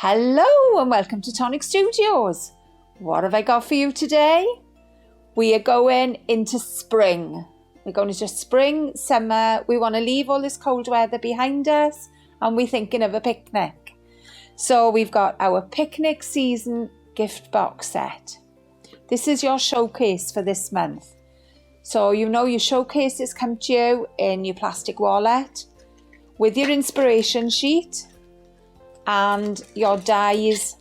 Hello and welcome to Tonic Studios. What have I got for you today? We are going into spring. We're going into spring, summer. We want to leave all this cold weather behind us and we're thinking of a picnic. So we've got our picnic season gift box set. This is your showcase for this month. So you know your showcases come to you in your plastic wallet with your inspiration sheet and your dies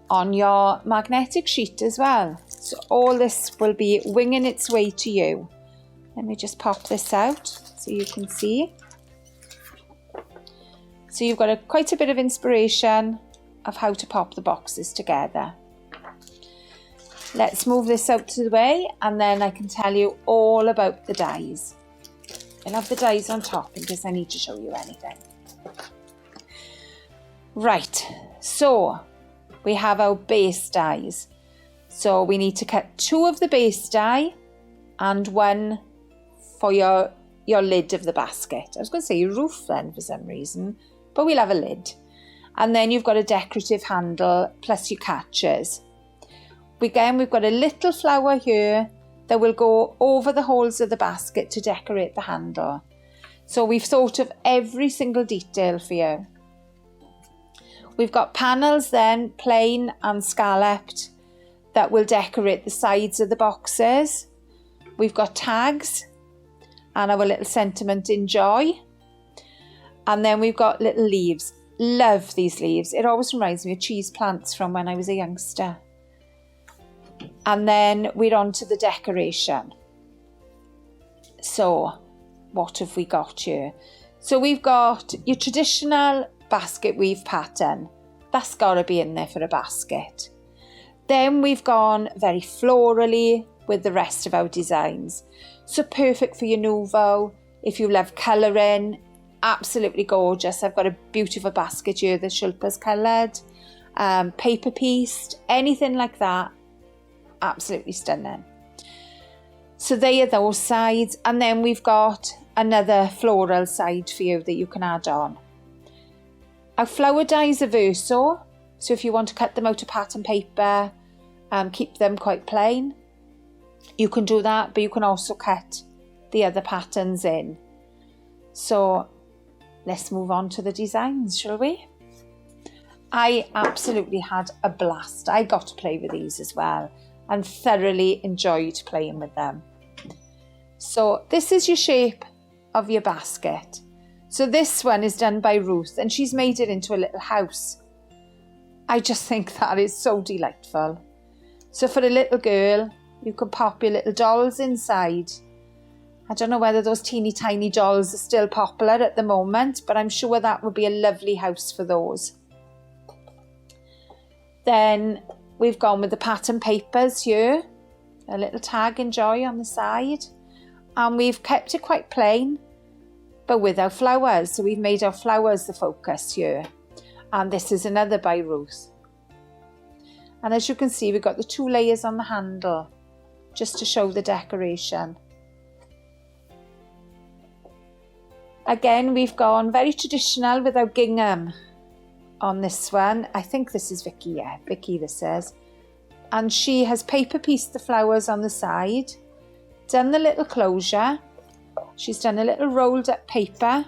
on your magnetic sheet as well. So all this will be winging its way to you. Let me just pop this out so you can see. So you've got quite a bit of inspiration of how to pop the boxes together. Let's move this out to the way and then I can tell you all about the dies. I'll have the dies on top in case I need to show you anything. Right, so we have our base dies. So we need to cut 2 of the base die and 1 for your lid of the basket. I was going to say your roof then for some reason, but we'll have a lid. And then you've got a decorative handle plus your catches. Again, we've got a little flower here that will go over the holes of the basket to decorate the handle. So we've thought of every single detail for you. We've got panels then, plain and scalloped, that will decorate the sides of the boxes. We've got tags and our little sentiment enjoy. And then we've got little leaves. Love these leaves. It always reminds me of cheese plants from when I was a youngster. And then we're on to the decoration. So what have we got here? So we've got your traditional basket weave pattern. That's got to be in there for a basket. Then we've gone very florally with the rest of our designs. So perfect for your nouveau. If you love colouring, absolutely gorgeous. I've got a beautiful basket here that Shilpa's coloured, paper pieced, anything like that. Absolutely stunning. So they are those sides, and then we've got another floral side for you that you can add on. Our flower dies are verso, so if you want to cut them out of pattern paper, keep them quite plain, you can do that, but you can also cut the other patterns in. So let's move on to the designs, shall we? I absolutely had a blast. I got to play with these as well and thoroughly enjoyed playing with them. So this is your shape of your basket. So this one is done by Ruth and she's made it into a little house. I just think that is so delightful. So for a little girl, you can pop your little dolls inside. I don't know whether those teeny tiny dolls are still popular at the moment, but I'm sure that would be a lovely house for those. Then we've gone with the pattern papers here, a little tag enjoy on the side, and we've kept it quite plain, but with our flowers. So we've made our flowers the focus here. And this is another by Ruth. And as you can see, we've got the 2 layers on the handle, just to show the decoration. Again, we've gone very traditional with our gingham on this one. I think this is Vicky, yeah, Vicky this is. And she has paper pieced the flowers on the side, done the little closure. She's done a little rolled up paper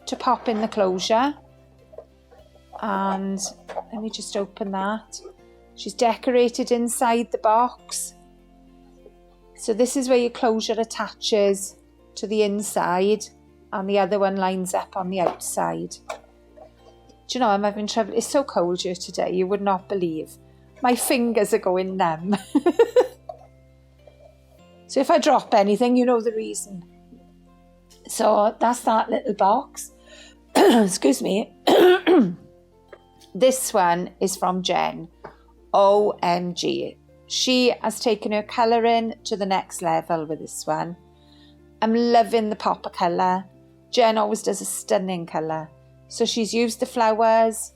to pop in the closure. And let me just open that. She's decorated inside the box. So this is where your closure attaches to the inside and the other one lines up on the outside. Do you know, I'm having trouble. It's so cold here today, you would not believe. My fingers are going numb. So if I drop anything, you know the reason. So that's that little box. Excuse me. This one is from Jen. OMG. She has taken her colouring to the next level with this one. I'm loving the popper colour. Jen always does a stunning colour. So she's used the flowers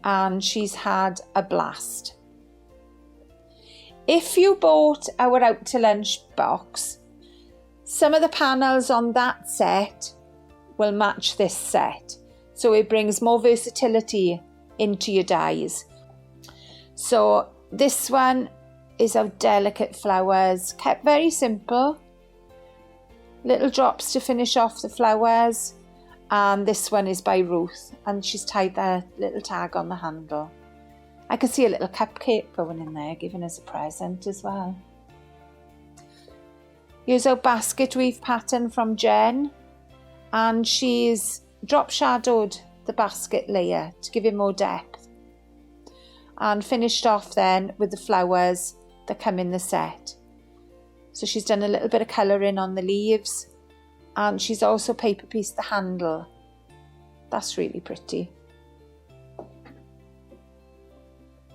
and she's had a blast. If you bought our Out to Lunch box, some of the panels on that set will match this set. So it brings more versatility into your dies. So this one is our delicate flowers, kept very simple. Little drops to finish off the flowers. And this one is by Ruth, and she's tied that little tag on the handle. I can see a little cupcake going in there, giving us a present as well. Here's our basket weave pattern from Jen, and she's drop shadowed the basket layer to give it more depth, and finished off then with the flowers that come in the set. So she's done a little bit of colouring on the leaves, and she's also paper pieced the handle. That's really pretty.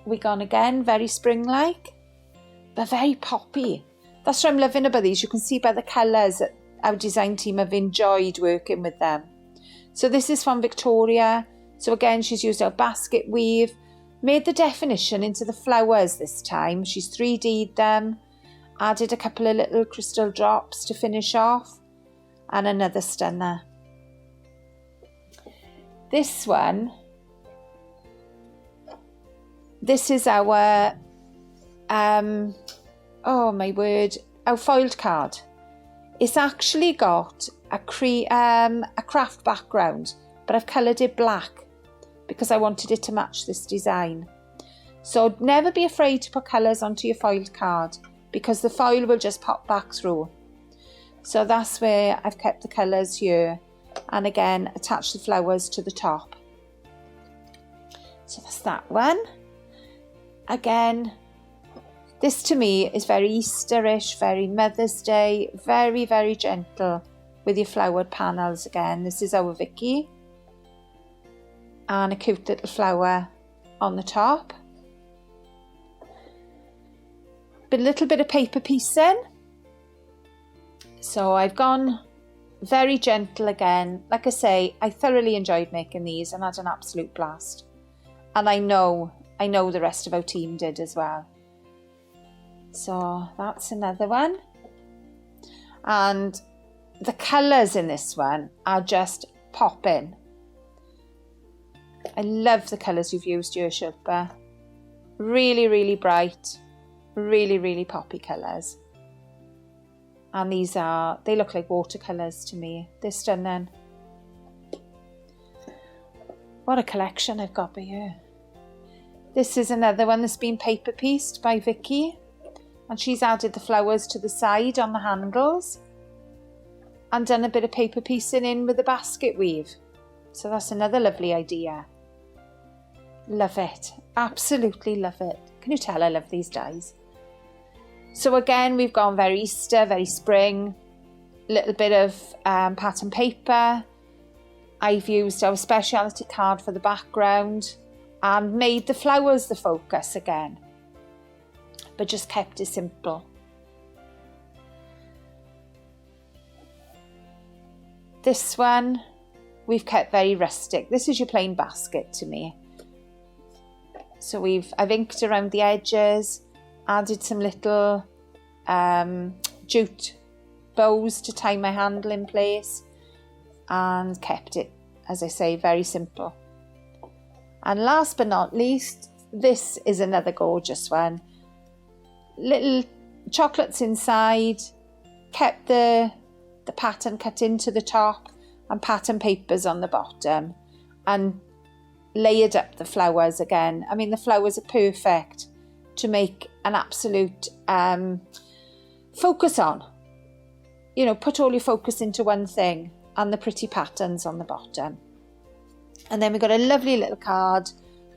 We gone again, very spring-like, but very poppy. That's what I'm loving about these. You can see by the colours that our design team have enjoyed working with them. So this is from Victoria. So again, she's used our basket weave, made the definition into the flowers this time. She's 3D'd them, added a couple of little crystal drops to finish off, and another stunner. This one, this is our, oh my word, our foiled card. It's actually got a craft background, but I've coloured it black because I wanted it to match this design. So never be afraid to put colours onto your foiled card, because the foil will just pop back through. So that's where I've kept the colours here, and again attach the flowers to the top. So that's that one. Again, this to me is very Easterish, very Mother's Day, very, very gentle with your flowered panels again. This is our Vicky, and a cute little flower on the top. But a little bit of paper piecing. So I've gone very gentle again. Like I say, I thoroughly enjoyed making these and had an absolute blast. And I know the rest of our team did as well. So that's another one. And the colours in this one are just popping. I love the colours you've used here, Shilpa. Really, really bright. Really, really poppy colours. And they look like watercolours to me. They're stunning. What a collection I've got by here. This is another one that's been paper pieced by Vicky. And she's added the flowers to the side on the handles. And done a bit of paper piecing in with the basket weave. So that's another lovely idea. Love it. Absolutely love it. Can you tell I love these dies? So again, we've gone very Easter, very spring, a little bit of pattern paper. I've used our speciality card for the background and made the flowers the focus again, but just kept it simple. This one, we've kept very rustic. This is your plain basket to me. So I've inked around the edges, added some little jute bows to tie my handle in place, and kept it, as I say, very simple. And last but not least, this is another gorgeous one. Little chocolates inside, kept the pattern cut into the top and pattern papers on the bottom, and layered up the flowers again. I mean, the flowers are perfect to make an absolute focus on. You know, put all your focus into one thing, and the pretty patterns on the bottom. And then we've got a lovely little card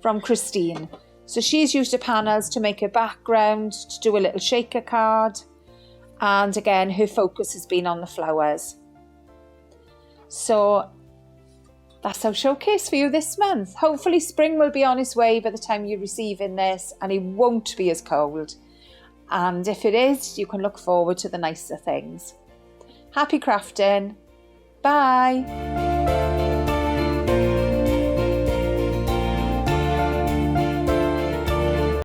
from Christine. So she's used her panels to make her background, to do a little shaker card. And again, her focus has been on the flowers. So that's our showcase for you this month. Hopefully spring will be on its way by the time you're receiving this, and it won't be as cold. And if it is, you can look forward to the nicer things. Happy crafting. Bye.